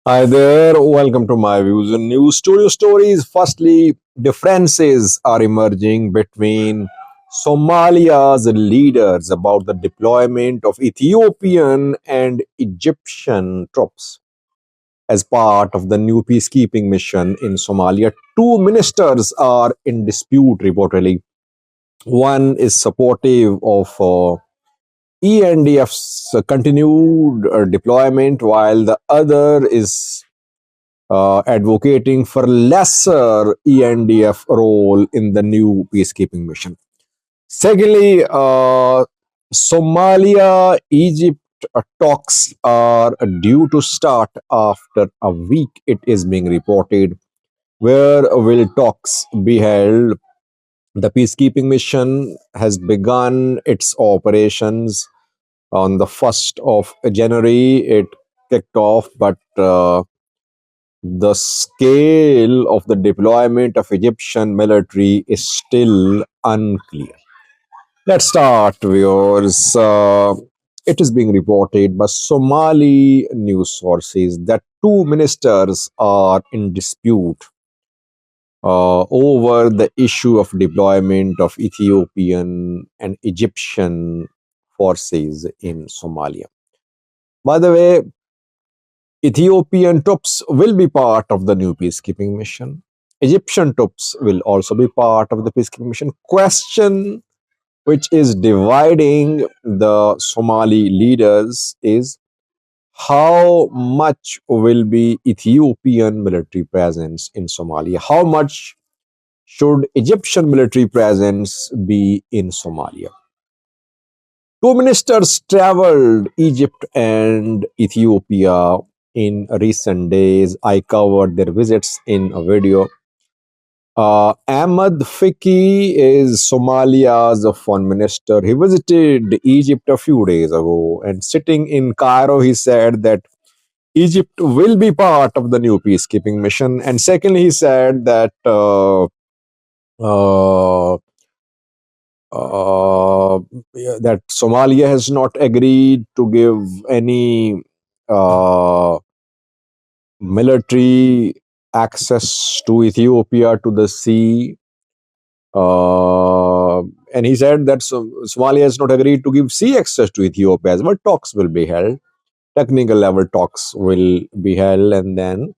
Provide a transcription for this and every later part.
Hi there, welcome to my views and news studio stories. Firstly, differences are emerging between Somalia's leaders about the deployment of Ethiopian and Egyptian troops as part of the new peacekeeping mission in Somalia. Two ministers are in dispute, reportedly. One is supportive of ENDF's continued deployment, while the other is advocating for lesser ENDF role in the new peacekeeping mission. Secondly, Somalia Egypt talks are due to start after a week, it is being reported. Where will talks be held? The peacekeeping mission has begun its operations on the 1st of January. It kicked off, but the scale of the deployment of Egyptian military is still unclear. Let's start, viewers. It is being reported by Somali news sources that two ministers are in dispute over the issue of deployment of Ethiopian and Egyptian forces in Somalia. By the way, Ethiopian troops will be part of the new peacekeeping mission. Egyptian troops will also be part of the peacekeeping mission. Question which is dividing the Somali leaders is how much will be Ethiopian military presence in Somalia? How much should Egyptian military presence be in Somalia? Two ministers traveled Egypt and Ethiopia in recent days. I covered their visits in a video. Ahmed Fiki is Somalia's foreign minister. He visited Egypt a few days ago, and sitting in Cairo, he said that Egypt will be part of the new peacekeeping mission. And secondly, he said that uh, that Somalia has not agreed to give any uh, military access to Ethiopia to the sea. And he said that Somalia has not agreed to give sea access to Ethiopia as well. Talks will be held, technical level talks will be held, and then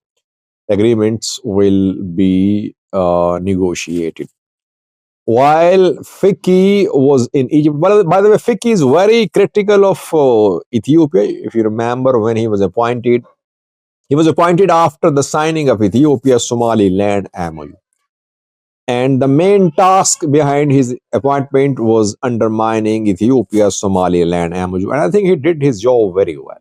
agreements will be negotiated. While Fiki was in Egypt, well, by the way, Fiki is very critical of Ethiopia. If you remember, when he was appointed after the signing of Ethiopia Somaliland MOU. And the main task behind his appointment was undermining Ethiopia's Somaliland MOU. And I think he did his job very well.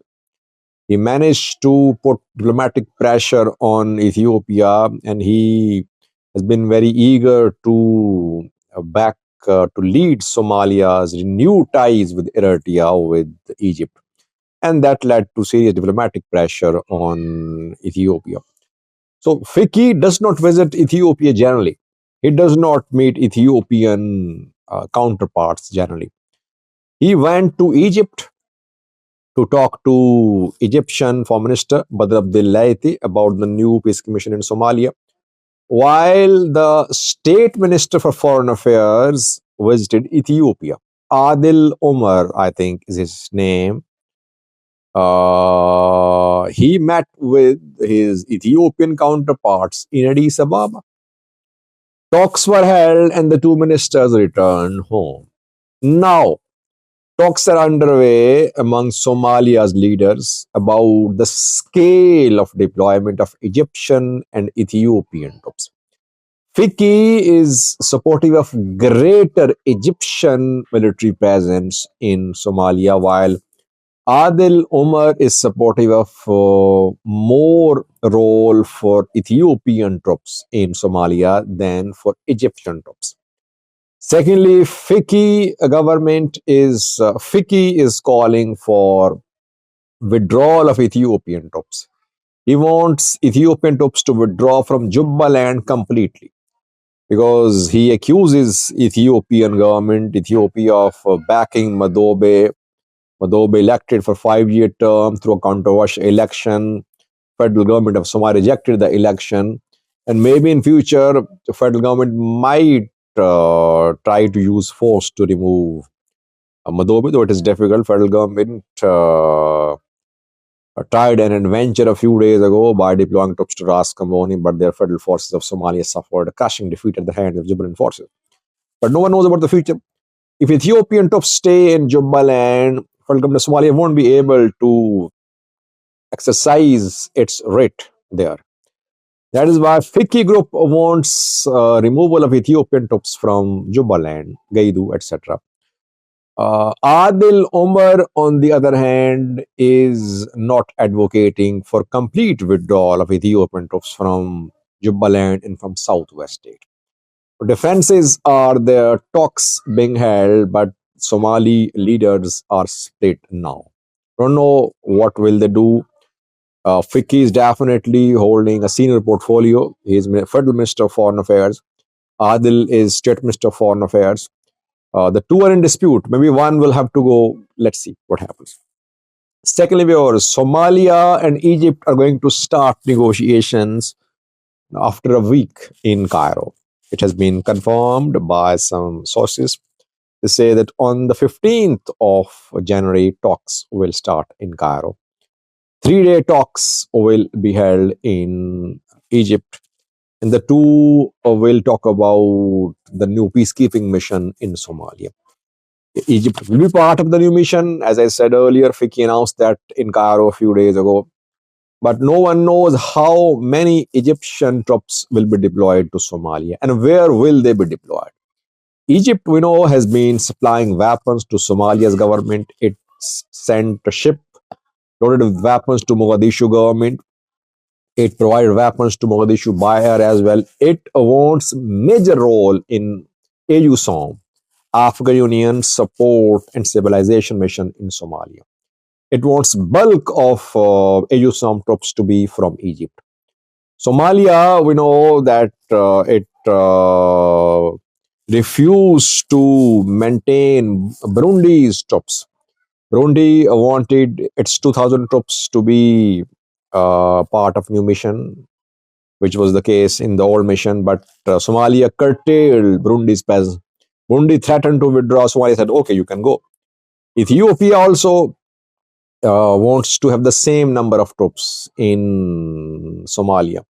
He managed to put diplomatic pressure on Ethiopia, and he has been very eager to back to lead Somalia's renewed ties with Eritrea, with Egypt. And that led to serious diplomatic pressure on Ethiopia. So Fiki does not visit Ethiopia generally. He does not meet Ethiopian counterparts generally. He went to Egypt to talk to Egyptian Foreign Minister Badr Abdellaiti about the new peace commission in Somalia, while the State Minister for Foreign Affairs visited Ethiopia. Adil Omar, I think is his name. He met with his Ethiopian counterparts in Addis Ababa. Talks were held and the two ministers returned home. Now, talks are underway among Somalia's leaders about the scale of deployment of Egyptian and Ethiopian troops. Fiki is supportive of greater Egyptian military presence in Somalia, while Adil Omar is supportive of more role for Ethiopian troops in Somalia than for Egyptian troops. Secondly, Fiki is calling for withdrawal of Ethiopian troops. He wants Ethiopian troops to withdraw from Jubaland completely because he accuses Ethiopian government, Ethiopia, of backing Madobe. Madobe elected for 5-year term through a controversial election. federal government of Somalia rejected the election, and maybe in future the federal government might try to use force to remove Madobe, though it is difficult. Federal government tried an adventure a few days ago by deploying troops to Ras Kamboni, but their federal forces of Somalia suffered a crushing defeat at the hands of Jubaland forces. But no one knows about the future. If Ethiopian troops stay in Jubaland, federal government of Somalia won't be able to exercise its writ there. That is why Fiki group wants removal of Ethiopian troops from Jubaland, Gaidu, etc. Adil Omar, on the other hand, is not advocating for complete withdrawal of Ethiopian troops from Jubaland and from southwest state. Defenses are the talks being held, but Somali leaders are split now. Don't know what will they do. Fiki is definitely holding a senior portfolio. He is Federal Minister of Foreign Affairs. Adil is State Minister of Foreign Affairs. The two are in dispute. Maybe one will have to go. Let's see what happens. Secondly, Somalia and Egypt are going to start negotiations after a week in Cairo. It has been confirmed by some sources. They say that on the 15th of January, talks will start in Cairo. 3-day talks will be held in Egypt, and the two will talk about the new peacekeeping mission in Somalia. Egypt will be part of the new mission. As I said earlier, Fiki announced that in Cairo a few days ago. But no one knows how many Egyptian troops will be deployed to Somalia and where will they be deployed. Egypt, we know, has been supplying weapons to Somalia's government. It sent a ship loaded with weapons to Mogadishu government. It provided weapons to Mogadishu by air as well. It wants major role in AUSOM, African Union Support and Stabilization Mission in Somalia. It wants bulk of AUSOM troops to be from Egypt. Somalia, we know that it refused to maintain Burundi's troops. Burundi wanted its 2,000 troops to be part of new mission, which was the case in the old mission, but Somalia curtailed Burundi's presence. Burundi threatened to withdraw. Somalia said, okay, you can go. Ethiopia also wants to have the same number of troops in Somalia.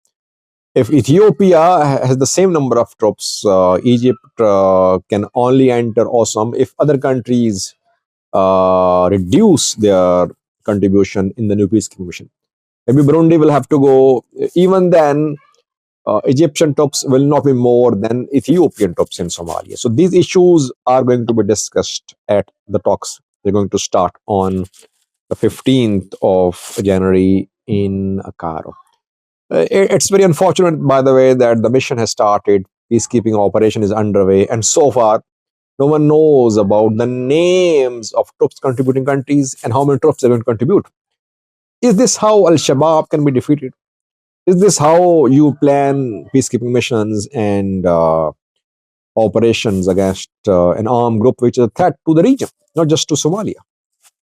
If Ethiopia has the same number of troops, Egypt can only enter AUSOM if other countries reduce their contribution in the new peacekeeping mission. Maybe Burundi will have to go. Even then, Egyptian troops will not be more than Ethiopian troops in Somalia. So these issues are going to be discussed at the talks. They're going to start on the 15th of January in Cairo. It's very unfortunate, by the way, that the mission has started, peacekeeping operation is underway, and so far, no one knows about the names of troops contributing countries and how many troops they're going to contribute. Is this how Al-Shabaab can be defeated? Is this how you plan peacekeeping missions and operations against an armed group which is a threat to the region, not just to Somalia?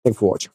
Thanks for watching.